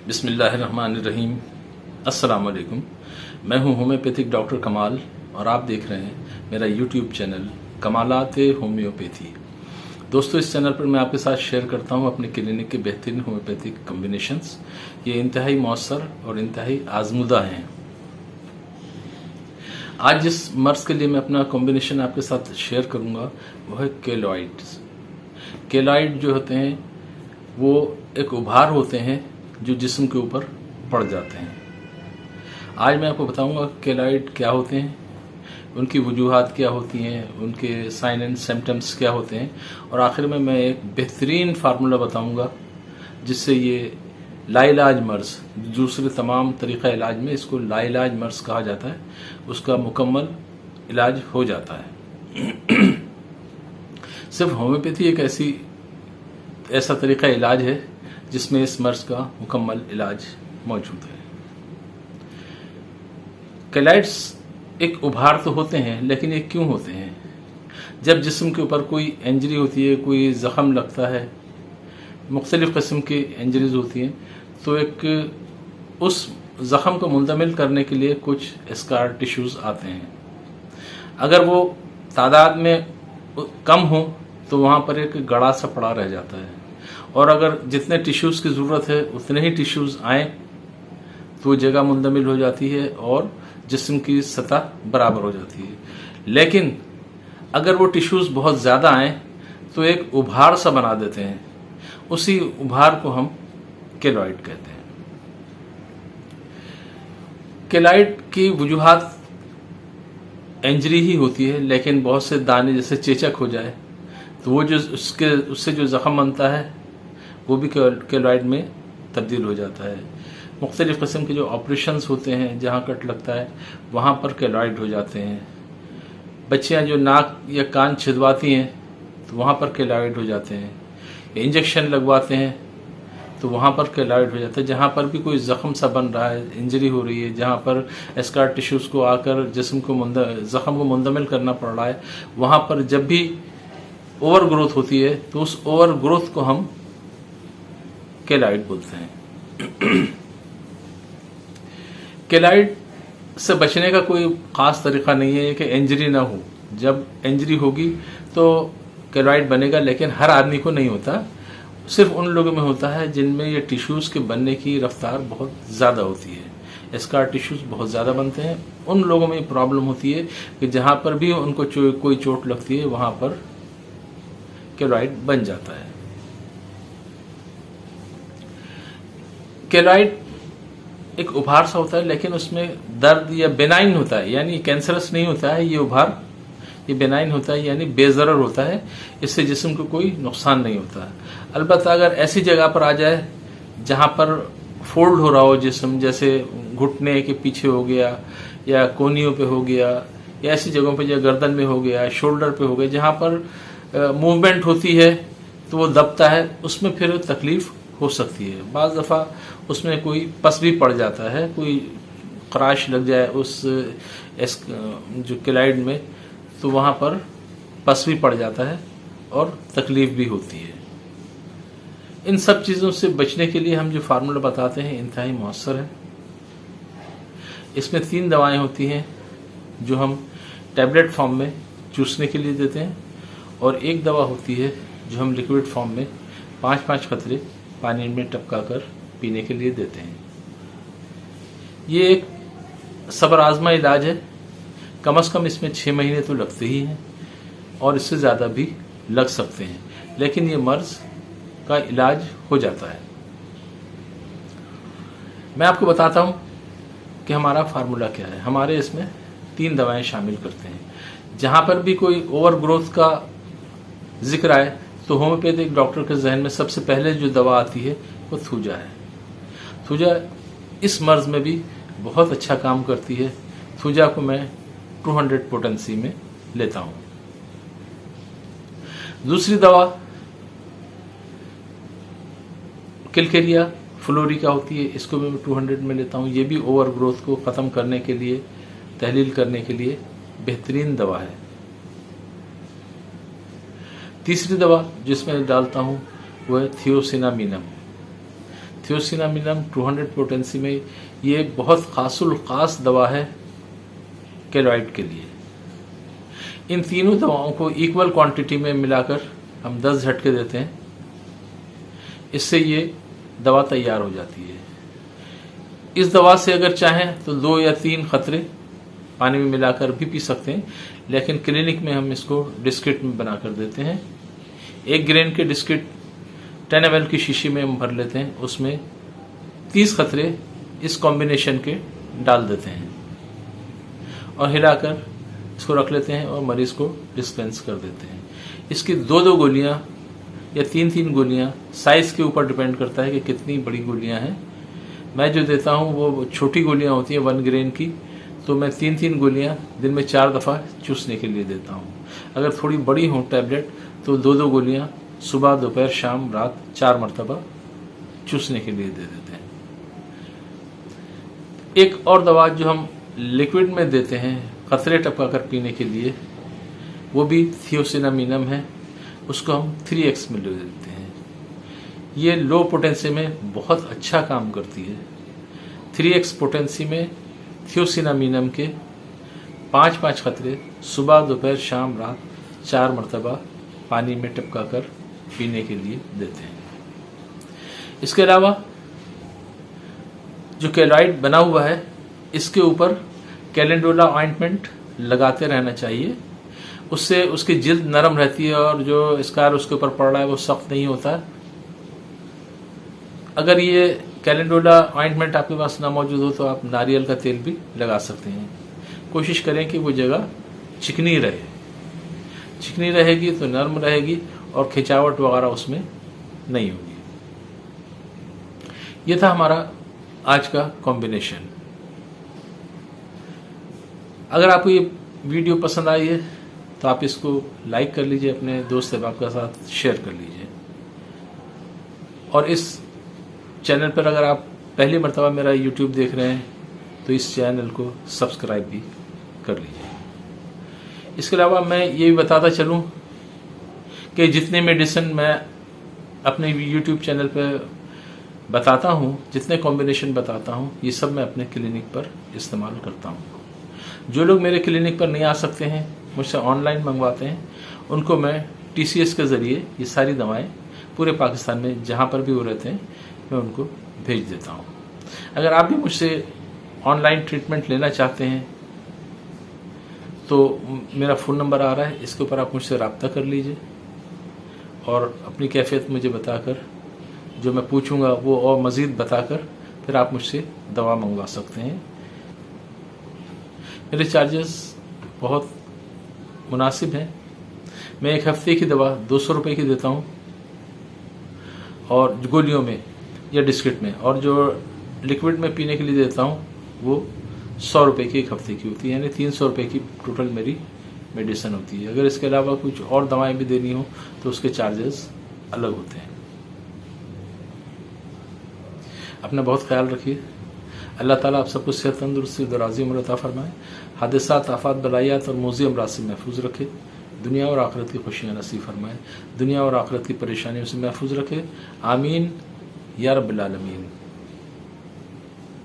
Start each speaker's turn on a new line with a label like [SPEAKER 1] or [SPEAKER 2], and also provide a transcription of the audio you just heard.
[SPEAKER 1] बिस्मिल्लाहिर्रहमानिर्रहीम। अस्सलाम वालेकुम। मैं हूं होम्योपैथिक डॉक्टर कमाल और आप देख रहे हैं मेरा यूट्यूब चैनल कमालात होम्योपैथी। दोस्तों, इस चैनल पर मैं आपके साथ शेयर करता हूं अपने क्लिनिक के बेहतरीन होम्योपैथिक कॉम्बिनेशंस। ये इंतहाई मौसर और इंतहाई आजमुदा हैं। आज जिस मर्ज के लिए मैं अपना कॉम्बिनेशन आपके साथ शेयर करूंगा वो है केलॉइड्स। केलॉइड जो होते हैं वो एक उभार होते हैं जो जिस्म के ऊपर पड़ जाते हैं। आज मैं आपको बताऊंगा केलॉइड क्या होते हैं, उनकी वजूहात क्या होती हैं, उनके साइन एंड सिम्टम्स क्या होते हैं, और आखिर में मैं एक बेहतरीन फार्मूला बताऊंगा जिससे ये लाइलाज मर्ज, दूसरे तमाम तरीक़ा इलाज में इसको लाइलाज मर्ज कहा जाता है, उसका मुकम्मल इलाज हो जाता है। सिर्फ होम्योपैथी एक ऐसा तरीक़ा इलाज है जिसमें इस मर्ज का मुकम्मल इलाज मौजूद है। केलॉइड्स एक उभार तो होते हैं, लेकिन ये क्यों होते हैं? जब जिस्म के ऊपर कोई इंजरी होती है, कोई ज़ख़म लगता है, मुख्तलिफ़ किस्म की इंजरीज होती हैं, तो एक उस ज़ख़म को मुंतमिल करने के लिए कुछ स्कार टिश्यूज़ आते हैं। अगर वो तादाद में कम हो तो वहाँ पर एक गड़ा सा पड़ा रह जाता है, और अगर जितने टिश्यूज़ की ज़रूरत है उतने ही टिश्यूज़ आएँ तो वो जगह मुंतमिल हो जाती है और जिस्म की सतह बराबर हो जाती है। लेकिन अगर वो टिश्यूज़ बहुत ज़्यादा आएँ तो एक उभार सा बना देते हैं। उसी उभार को हम केलॉइड कहते हैं। केलॉइड की वजूहात इंजरी ही होती है, लेकिन बहुत से दाने जैसे चेचक हो जाए तो वो जो उससे जो ज़ख़म बनता है वो भी केलॉइड में तब्दील हो जाता है। मुख्तलिफ़ किस्म के जो ऑपरेशंस होते हैं जहाँ कट लगता है वहाँ पर केलॉइड हो जाते हैं। बच्चियाँ जो नाक या कान छिदवाती हैं तो वहाँ पर केलॉइड हो जाते हैं। इंजेक्शन लगवाते हैं तो वहाँ पर केलॉइड हो जाता है। जहाँ पर भी कोई ज़ख़म सा बन रहा है, इंजरी हो रही है, जहाँ पर स्कार टिश्यूज़ को आकर जिस्म को ज़ख़म को मुंतमिल करना पड़ रहा है, वहाँ पर जब भी ओवर ग्रोथ होती है तो उस ओवर ग्रोथ को हम केलॉइड बोलते हैं। केलॉइड से बचने का कोई ख़ास तरीक़ा नहीं है कि इंजरी ना हो। जब इंजरी होगी तो केलॉइड बनेगा, लेकिन हर आदमी को नहीं होता। सिर्फ उन लोगों में होता है जिनमें ये टिश्यूज़ के बनने की रफ्तार बहुत ज़्यादा होती है। स्कार टिश्यूज़ बहुत ज़्यादा बनते हैं। उन लोगों में प्रॉब्लम होती है कि जहाँ पर भी उनको कोई चोट लगती है वहाँ पर केलॉइड बन जाता है। केलॉइड एक उभार सा होता है, लेकिन उसमें दर्द या बेनाइन होता है, यानी कैंसरस नहीं होता है ये उभार। ये बेनाइन होता है यानी बेज़रर होता है, इससे जिस्म को कोई नुकसान नहीं होता। अलबत्ता अगर ऐसी जगह पर आ जाए जहाँ पर फोल्ड हो रहा हो जिस्म, जैसे घुटने के पीछे हो गया या कोहनियों पे हो गया, या ऐसी जगहों पे, या गर्दन में हो गया, शोल्डर पे हो गया, जहाँ पर मूवमेंट होती है तो वो दबता है, उसमें फिर तकलीफ़ हो सकती है। बाज़ दफ़ा उसमें कोई पस भी पड़ जाता है, कोई क्रैश लग जाए उस जो केलॉइड में, तो वहाँ पर पस भी पड़ जाता है और तकलीफ़ भी होती है। इन सब चीज़ों से बचने के लिए हम जो फार्मूला बताते हैं इंतहाई मौसर है। इसमें 3 दवाएं होती हैं जो हम टैबलेट फॉर्म में चूसने के लिए देते हैं, और एक दवा होती है जो हम लिक्विड फॉर्म में 5-5 कतरे पानी में टपका कर पीने के लिए देते हैं। ये एक सब्र आज़मा इलाज है। कम से कम इसमें 6 महीने तो लगते ही हैं, और इससे ज़्यादा भी लग सकते हैं, लेकिन ये मर्ज़ का इलाज हो जाता है। मैं आपको बताता हूँ कि हमारा फार्मूला क्या है। हमारे इसमें 3 दवाएं शामिल करते हैं। जहाँ पर भी कोई ओवर ग्रोथ का जिक्र आए तो होम्योपैथिक डॉक्टर के जहन में सबसे पहले जो दवा आती है वो थूजा है। थूजा इस मर्ज में भी बहुत अच्छा काम करती है। थूजा को मैं 200 पोटेंसी में लेता हूँ। दूसरी दवा किलकेरिया फ्लोरिका होती है, इसको भी मैं 200 में लेता हूँ। ये भी ओवर ग्रोथ को ख़त्म करने के लिए, तहलील करने के लिए बेहतरीन दवा है। तीसरी दवा जिसमें डालता हूँ वो है थियोसिनामिनम। थियोसिनामिनम 200 पोटेंसी में ये बहुत खास दवा है केलॉइड के लिए। इन तीनों दवाओं को इक्वल क्वांटिटी में मिलाकर हम 10 झटके देते हैं, इससे ये दवा तैयार हो जाती है। इस दवा से अगर चाहें तो 2 या 3 खतरे पानी में मिलाकर भी पी सकते हैं, लेकिन क्लिनिक में हम इसको डिस्किट में बनाकर देते हैं। 1 ग्रेन के डिस्किट 10 ml की शीशी में हम भर लेते हैं, उसमें 30 खतरे इस कॉम्बिनेशन के डाल देते हैं और हिलाकर इसको रख लेते हैं और मरीज को डिस्पेंस कर देते हैं। इसकी 2-2 गोलियां या 3-3 गोलियां साइज के ऊपर डिपेंड करता है कि कितनी बड़ी गोलियां हैं। मैं जो देता हूं वो छोटी गोलियां होती हैं 1 ग्रेन की, तो मैं 3-3 गोलियां दिन में 4 दफ़ा चूसने के लिए देता हूं। अगर थोड़ी बड़ी हो टैबलेट तो 2-2 गोलियां सुबह, दोपहर, शाम, रात 4 मरतबा चूसने के लिए दे देते हैं। एक और दवा जो हम लिक्विड में देते हैं खतरे टपका कर पीने के लिए, वो भी थियोसिनामिनम है, उसको हम 3x में ले देते हैं। ये लो पोटेंसी में बहुत अच्छा काम करती है। 3x पोटेंसी में थियोसिनामिनम के 5-5 खतरे सुबह, दोपहर, शाम, रात 4 मरतबा पानी में टपका कर पीने के लिए देते हैं। इसके अलावा जो केलॉइड बना हुआ है, इसके ऊपर कैलेंडोला ऑइंटमेंट लगाते रहना चाहिए, उससे उसकी जिल्द नरम रहती है और जो स्कार उसके ऊपर पड़ रहा है वो सख्त नहीं होता। अगर ये कैलेंडोला ऑइंटमेंट आपके पास ना मौजूद हो तो आप नारियल का तेल भी लगा सकते हैं। कोशिश करें कि वो जगह चिकनी रहे, चिकनी रहेगी तो नरम रहेगी और खिंचावट वगैरह उसमें नहीं होगी। ये था हमारा आज का कॉम्बिनेशन। अगर आपको ये वीडियो पसंद आई है तो आप इसको लाइक कर लीजिए, अपने दोस्त अहबाब के साथ शेयर कर लीजिए, और इस चैनल पर अगर आप पहली मर्तबा मेरा यूट्यूब देख रहे हैं तो इस चैनल को सब्सक्राइब भी कर लीजिए। इसके अलावा मैं ये भी बताता चलूं कि जितने मेडिसिन मैं अपने यूट्यूब चैनल पर बताता हूं, जितने कॉम्बिनेशन बताता हूं, ये सब मैं अपने क्लिनिक पर इस्तेमाल करता हूं। जो लोग मेरे क्लिनिक पर नहीं आ सकते हैं, मुझसे ऑनलाइन मंगवाते हैं, उनको मैं TCS के ज़रिए ये सारी दवाएं पूरे पाकिस्तान में जहां पर भी वो रहते हैं मैं उनको भेज देता हूं। अगर आप भी मुझसे ऑनलाइन ट्रीटमेंट लेना चाहते हैं तो मेरा फ़ोन नंबर आ रहा है, इसके ऊपर आप मुझसे रब्ता कर लीजिए और अपनी कैफियत मुझे बताकर, जो मैं पूछूंगा वो और मज़ीद बताकर फिर आप मुझसे दवा मंगवा सकते हैं। मेरे चार्जेस बहुत मुनासिब हैं। मैं 1 हफ्ते की दवा 200 रुपये की देता हूँ, और गोलियों में या डिस्किट में, और जो लिक्विड में पीने के लिए देता हूँ वो 100 रुपये की 1 हफ्ते की होती है, यानी 300 रुपये की टोटल मेरी मेडिसिन होती है। अगर इसके अलावा कुछ और दवाएं भी देनी हो तो उसके चार्जेस अलग होते हैं। अपना बहुत ख्याल रखिए। अल्लाह ताला आप सबको सेहत, तंदुरुस्ती, दराज़ी उम्र अता फरमाए, हादिसात, आफात, बलायात और मौज़ी अमराज से महफूज रखे, दुनिया और आखिरत की खुशियाँ नसीब फरमाए, दुनिया और आखिरत की परेशानियों से महफूज रखे। आमीन या रब्बिल आलमीन।